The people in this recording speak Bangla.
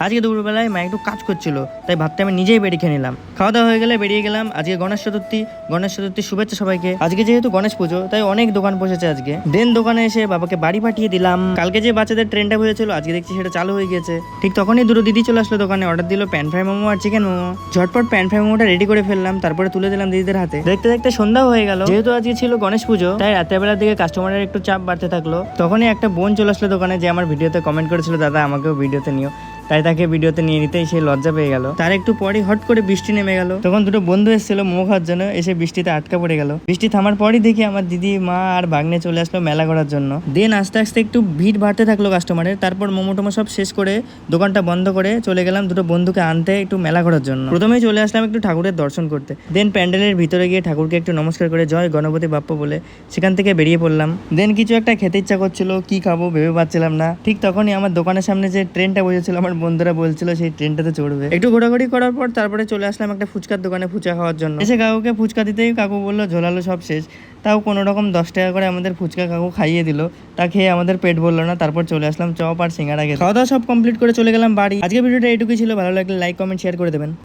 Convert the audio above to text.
আজকে দুপুরবেলায় মা একটু কাজ করছিল, তাই ভাতটা আমি নিজেই বেড়ে খেয়ে নিলাম। খাওয়া দাওয়া হয়ে গেলে বেরিয়ে গেলাম। আজকে গণেশ চতুর্থীর শুভেচ্ছা সবাইকে। আজকে যেহেতু গণেশ পুজো, তাই অনেক দোকান বসেছে আজকে। দেন দোকানে এসে বাবাকে বাড়ি পাঠিয়ে দিলাম। কালকে যে বাচ্চাদের ট্রেনটা হয়েছিল, আজকে দেখছি সেটা চালু হয়ে গেছে। ঠিক তখনই দুটো দিদি চলে আসলো দোকানে, অর্ডার দিল প্যান ফ্রাই মোমো আর চিকেন মোমো। ঝটপট প্যান ফ্রাই মোমোটা রেডি করে ফেললাম, তারপরে তুলে দিলাম দিদিদের হাতে। দেখতে দেখতে সন্ধ্যাও হয়ে গেল। যেহেতু আজকে ছিল গণেশ পুজো, তাই রাতের বেলার দিকে কাস্টমারের একটু চাপ বাড়তে থাকলো। তখনই একটা বোন চলে আসলো দোকানে, যে আমার ভিডিওতে কমেন্ট করেছিল দাদা আমাকেও ভিডিওতে নিও, তাই তাকে ভিডিওতে নিয়ে নিতেই সে লজ্জা পেয়ে গেল। তার একটু পরে হট করে বৃষ্টি নেমে গেল। তখন দুটো বন্ধু এসেছিল মোমো খাওয়ার জন্য, এসে বৃষ্টিতে আটকা পড়ে গেল। বৃষ্টি থামার পরই দেখি আমার দিদি, মা আর ভাগ্নে চলে আসলো মেলা করার জন্য। দেন আস্তে আস্তে একটু ভিড় বাড়তে থাকলো কাস্টমারের। তারপর মোমো টোমো সব শেষ করে দোকানটা বন্ধ করে চলে গেলাম দুটো বন্ধুকে আনতে একটু মেলা করার জন্য। প্রথমেই চলে আসলাম একটু ঠাকুরের দর্শন করতে। দেন প্যান্ডেলের ভিতরে গিয়ে ঠাকুরকে একটু নমস্কার করে জয় গণপতি বাপ্পা বলে সেখান থেকে বেরিয়ে পড়লাম। দেন কিছু একটা খেতে ইচ্ছা করছিল, কি খাবো ভেবে পাচ্ছিলাম না। ঠিক তখনই আমার দোকানের সামনে যে ট্রেনটা বসেছিল, আমার বন্ধুরা বলছিল সেই ট্রেনটাতে চড়বে। একটু ঘোরাঘুরি করার পর তারপরে চলে আসলাম একটা ফুচকার দোকানে ফুচকা খাওয়ার জন্য। এসে কাকুকে ফুচকা দিতেই কাকু বললো ঝোলালো সব শেষ। তাও কোনো রকম 10 টাকা করে আমাদের ফুচকা কাকু খাইয়ে দিল। তা খেয়ে আমাদের পেট ভরলো না। তারপর চলে আসলাম চপ আর সিঙ্গাড়া খেতে। খাওয়া দাওয়া সব কমপ্লিট করে চলে গেলাম বাড়ি। আজকে ভিডিওটা এইটুকুই ছিল। ভালো লাগলে লাইক কমেন্ট শেয়ার করে দেবেন।